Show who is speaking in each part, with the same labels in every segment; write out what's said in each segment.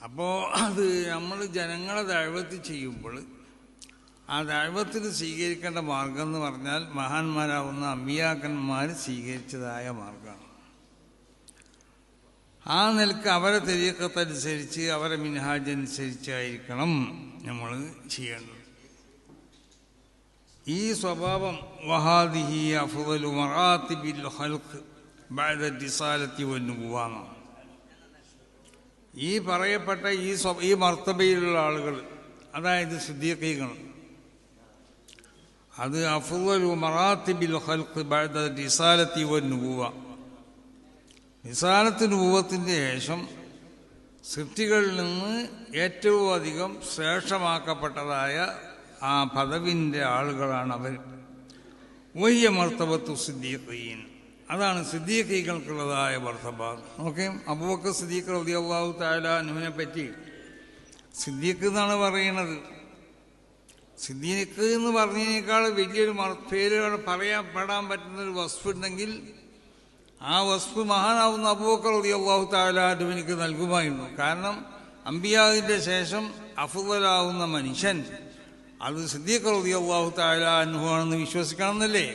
Speaker 1: അപ്പോൾ അത് നമ്മൾ ജനങ്ങളെ ദഅവത്ത് ചെയ്യുമ്പോൾ ആ ദഅവത്തിന് സ്വീകരിക്കേണ്ട മാർഗം എന്ന് പറഞ്ഞാൽ മഹാന്മാരാവുന്ന അമ്പിയാക്കന്മാർ സ്വീകരിച്ചതായ മാർഗമാണ്. ആ നിലക്ക് അവരെ തരീഖത്തനുസരിച്ച് അവരെ മിൻഹാജ് അനുസരിച്ചായിരിക്കണം നമ്മൾ ചെയ്യേണ്ടത്. ഈ സ്വഭാവം വഹാദിഹി അഫ്ളലു മറാത്തിബിൽ ഖൽഖ് ബഅദ റിസാലത്തി വന്നുബുവ്വ. ഈ പറയപ്പെട്ട ഈ മർത്തബയിലുള്ള ആളുകൾ, അതായത് സിദ്ദീഖീങ്ങൾ, അത് അഫ്ളലു മറാത്തിബിൽ ഖൽഖ് ബഅദ റിസാലത്തി വന്നുബുവ്വ. റിസാലത്ത് നുബുവ്വത്തിൻ്റെ ശേഷം സൃഷ്ടികളിൽ നിന്ന് ഏറ്റവും അധികം ശ്രേഷ്ഠമാക്കപ്പെട്ടതായ ആ പദവിൻ്റെ ആളുകളാണ് അവർ. വഹിയ മർത്തബത്തു സിദ്ദീഖീൻ, അതാണ് സിദ്ദീഖീകൾക്കുള്ളതായ മർത്തബ. ഓക്കെ, അബൂബക്കർ സിദ്ദീഖ് റളിയല്ലാഹു തആല അൻഹുവിനെ പറ്റി സിദ്ദീഖ് എന്നാണ് പറയുന്നത്. സിദ്ദീഖ് എന്ന് പറഞ്ഞതിനേക്കാൾ വലിയൊരു പേരുകൾ പറയാൻ പറ്റുന്നൊരു വസ്ഫുണ്ടെങ്കിൽ ആ വസ്ഫ് മഹാനാവുന്ന അബൂബക്കർ റളിയല്ലാഹു തആല അൻഹുവിന് നൽകുമായിരുന്നു. കാരണം അംബിയാവിൻ്റെ ശേഷം അഫ്ളലാവുന്ന മനുഷ്യൻ അത് സിദ്ദീഖ് റളിയല്ലാഹു തആല അൻഹു ആണെന്ന് വിശ്വസിക്കണം എന്നല്ലേ.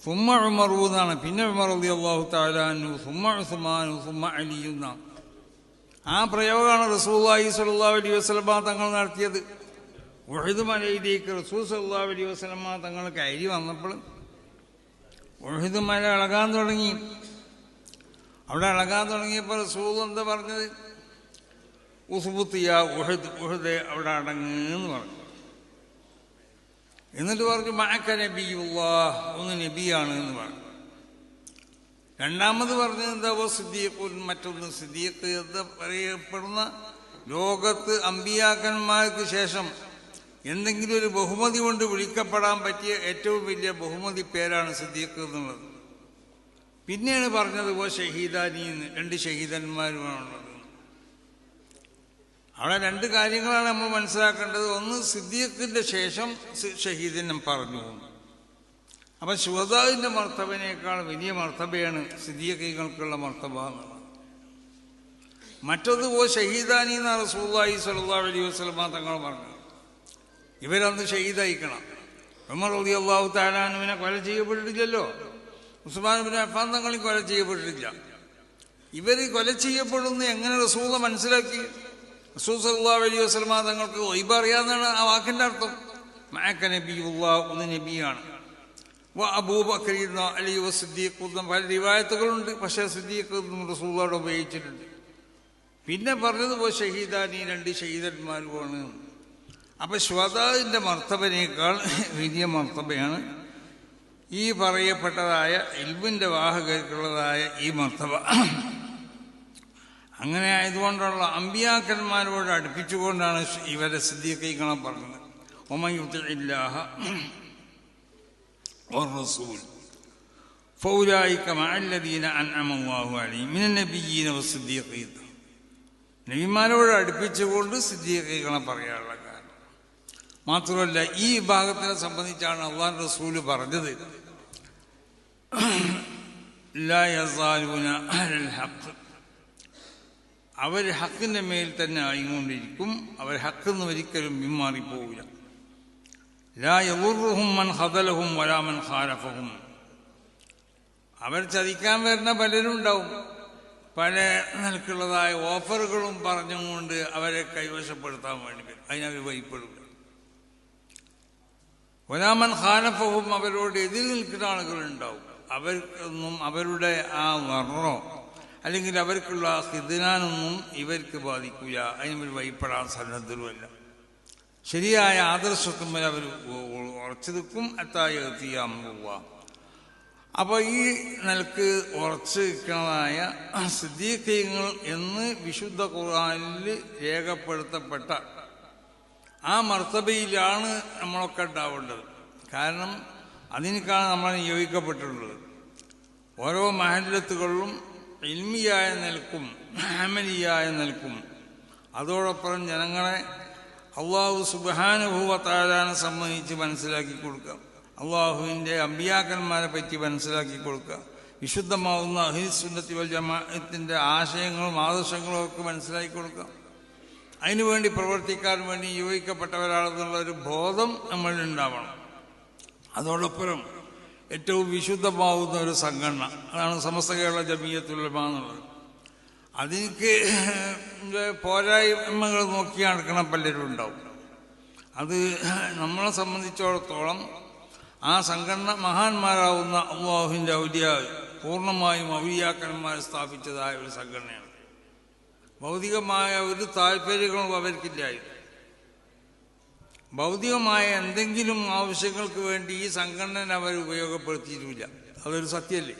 Speaker 1: സുമ്മ ഉമർ എന്നാണ്, പിന്നെ ഉമർ റളിയല്ലാഹു തആല അൻഹു, സുമ്മ ഉസ്മാൻ, സുമ്മ അലി എന്നാണ്. ആ പ്രയോഗമാണ് റസൂലുള്ളാഹി സ്വല്ലല്ലാഹു അലൈഹി വസല്ലമ തങ്ങൾ നടത്തിയത്. ഉഹദ് മലയിലേക്ക് റസൂൽ സ്വല്ലല്ലാഹു അലൈഹി വസല്ലമ തങ്ങൾ കയറി വന്നപ്പോൾ ഉഹദ് മല ഇളകാൻ തുടങ്ങി. അവിടെ ഇളകാൻ തുടങ്ങിയപ്പോൾ റസൂൽ എന്താ പറഞ്ഞത്? ഉസ്ബുത്തിയ ഉഹദ്, ഉഹദ് അവിടെ അടങ്ങെന്ന് പറഞ്ഞു. എന്നിട്ട് പറഞ്ഞു മഅക നബിയുല്ലാഹ്, ഒന്ന് നബിയാണ് എന്ന് പറഞ്ഞു. രണ്ടാമത് പറഞ്ഞത് എന്താ? സിദ്ദീഖുൻ, മറ്റൊന്ന് സിദ്ദീഖ് എന്ന് പറയപ്പെടുന്ന ലോകത്ത് അമ്പിയാക്കന്മാർക്ക് ശേഷം എന്തെങ്കിലും ഒരു ബഹുമതി കൊണ്ട് വിളിക്കപ്പെടാൻ പറ്റിയ ഏറ്റവും വലിയ ബഹുമതി പേരാണ് സിദ്ദീഖ് എന്നുള്ളത്. പിന്നെയാണ് പറഞ്ഞത് ഷഹീദാനി, രണ്ട് ഷഹീദന്മാരുമാണുള്ളത്. അവിടെ രണ്ട് കാര്യങ്ങളാണ് നമ്മൾ മനസ്സിലാക്കേണ്ടത്. ഒന്ന്, സിദ്ദീഖിൻ്റെ ശേഷം ഷഹീദിനെ പറഞ്ഞു. അപ്പം ശുഹദാഇന്റെ മർത്തബനേക്കാൾ വലിയ മർത്തബയാണ് സിദ്ദീഖീകൾക്കുള്ള മർത്തബ എന്നുള്ളത്. മറ്റൊന്ന് ഷഹീദാനി എന്നാണ് റസൂലുള്ളാഹി സ്വല്ലല്ലാഹു അലൈഹി വസല്ലമ തങ്ങൾ പറഞ്ഞത്. ഇവരന്ന് ഷഹീദായിക്കണം. ഉമർ റളിയല്ലാഹു തആല അൻഹുവിനെ കൊല ചെയ്യപ്പെട്ടിട്ടില്ലല്ലോ, ഉസ്മാൻ ഇബ്നു അഫ്ഫാൻ തങ്ങളിൽ കൊല ചെയ്യപ്പെട്ടിട്ടില്ല. ഇവർ കൊല ചെയ്യപ്പെടുന്ന എങ്ങനെ റസൂൽ മനസ്സിലാക്കി? റസൂൽ സല്ലല്ലാഹു അലൈഹി വസല്ലമ തങ്ങൾക്ക് ഗൈബ് അറിയാമെന്നാണ് ആ വാക്കിൻ്റെ അർത്ഥം. മഅക നബിയുല്ലാഹ്, ഒന്ന് നബിയാണ്. അബൂബക്കർ അലി സിദ്ദീഖ് എന്ന പല റിവായത്തുകളുണ്ട്. പക്ഷേ സിദ്ദീഖ് എന്നും റസൂലുള്ളാഹി ഉപയോഗിച്ചിട്ടുണ്ട്. പിന്നെ പറഞ്ഞത് ഷഹീദാനി, രണ്ട് ഷഹീദന്മാരുമാണ്. അപ്പം ശുഹദാഇന്റെ മർത്തബനേക്കാൾ വലിയ മർത്തബയാണ് ഈ പറയപ്പെട്ടതായ ഇൽമിൻ്റെ വാഹകർക്കുള്ളതായ ഈ മർത്തബ. അങ്ങനെ ആയതുകൊണ്ടുള്ള അമ്പിയാക്കന്മാരോട് അടുപ്പിച്ചുകൊണ്ടാണ് ഇവരെ സിദ്ദീഖീങ്ങളെ പറഞ്ഞത്. വമൻ യുതിഇല്ലാഹ വറസൂൽ ഫൗലൈക മഅല്ലദീന അൻഅമ അല്ലാഹു അലൈഹിം മിനൻ നബിയ്യീന വസ്സിദ്ദീഖീൻ. നബിമാരോട് അടുപ്പിച്ചുകൊണ്ട് സിദ്ദീഖീങ്ങളെ പറയാനുള്ള കാരണം മാത്രമല്ല, ഈ വിഭാഗത്തിനെ സംബന്ധിച്ചാണ് അല്ലാഹു റസൂല് പറഞ്ഞത് ലാ യസാലൂന അലൽ ഹഖ്, അവർ ഹക്കിൻ്റെ മേൽ തന്നെ ആയിക്കൊണ്ടിരിക്കും. അവർ ഹക്കിന്ന് ഒരിക്കലും പിന്മാറിപ്പോവില്ല. ലാ യദുർറുഹും മൻ ഖദലഹും വലാ മൻ ഖാലഫഹും. അവർ ചതിക്കാൻ വരുന്ന പലരും ഉണ്ടാവും. പല നിലക്കുള്ളതായ ഓഫറുകളും പറഞ്ഞുകൊണ്ട് അവരെ കൈവശപ്പെടുത്താൻ വേണ്ടി വരും. അതിനവർ വഴിപ്പെടുക. വലാ മൻ ഖാലഫഹും, അവരോട് എതിർ നിൽക്കുന്ന ആളുകളുണ്ടാവും. അവർക്കൊന്നും അവരുടെ ആ വർണ്ണോ അല്ലെങ്കിൽ അവർക്കുള്ള ഹിദ്നാനൊന്നും ഇവർക്ക് ബാധിക്കില്ല. അതിനവർ വഴിപ്പെടാൻ സന്നദ്ധരുമല്ല. ശരിയായ ആദർശത്തുമ്പോൾ അവർ ഉറച്ചു നിൽക്കും. അത്തായുള്ള. അപ്പോൾ ഈ നിലക്ക് ഉറച്ചു നിൽക്കുന്നതായ സിദ്ദീഖീങ്ങൾ എന്ന് വിശുദ്ധ ഖുർആനിൽ രേഖപ്പെടുത്തപ്പെട്ട ആ മർത്തബയിലാണ് നമ്മളൊക്കെ ഉണ്ടാവേണ്ടത്. കാരണം അതിനേക്കാണ് നമ്മൾ നിയോഗിക്കപ്പെട്ടിട്ടുള്ളത്. ഓരോ മഹല്ലത്തുകളിലും ഇൽമിയായ നിലക്കും അമലിയായ നിലക്കും അതോടൊപ്പം ജനങ്ങളെ അള്ളാഹു സുബ്ഹാനഹു വ തആലയെ സംബന്ധിച്ച് മനസ്സിലാക്കി കൊടുക്കുക, അള്ളാഹുവിൻ്റെ അമ്പിയാക്കന്മാരെ പറ്റി മനസ്സിലാക്കി കൊടുക്കുക, വിശുദ്ധമാവുന്ന അഹ്ലുസുന്നത്തി വൽ ജമാഅത്തിൻ്റെ ആശയങ്ങളും ആദർശങ്ങളും ഒക്കെ മനസ്സിലാക്കി കൊടുക്കുക. അതിനുവേണ്ടി പ്രവർത്തിക്കാൻ വേണ്ടി നിയോഗിക്കപ്പെട്ടവരാണെന്നുള്ളൊരു ബോധം നമ്മളിലുണ്ടാവണം. അതോടൊപ്പം ഏറ്റവും വിശുദ്ധമാവുന്ന ഒരു സംഘടന, അതാണ് സമസ്ത കേരള ജമിയത്തുൽ ഉലമ എന്നുള്ളത്. അതിലേക്ക് പോരായ്മകൾ നോക്കി നടക്കണം പലരും ഉണ്ടാവും. അത് നമ്മളെ സംബന്ധിച്ചിടത്തോളം ആ സംഘടന മഹാന്മാരാവുന്ന അല്ലാഹുവിൻ്റെ ഔലിയാ, പൂർണ്ണമായും ഔലിയാക്കന്മാർ സ്ഥാപിച്ചതായ ഒരു സംഘടനയാണ്. ഭൗതികമായ ഒരു താല്പര്യങ്ങളും അവർക്കില്ലായിരുന്നു. ഭൗതികമായ എന്തെങ്കിലും ആവശ്യങ്ങൾക്ക് വേണ്ടി ഈ സംഘടന അവർ ഉപയോഗപ്പെടുത്തിയിട്ടില്ല. അതൊരു സത്യമല്ലേ?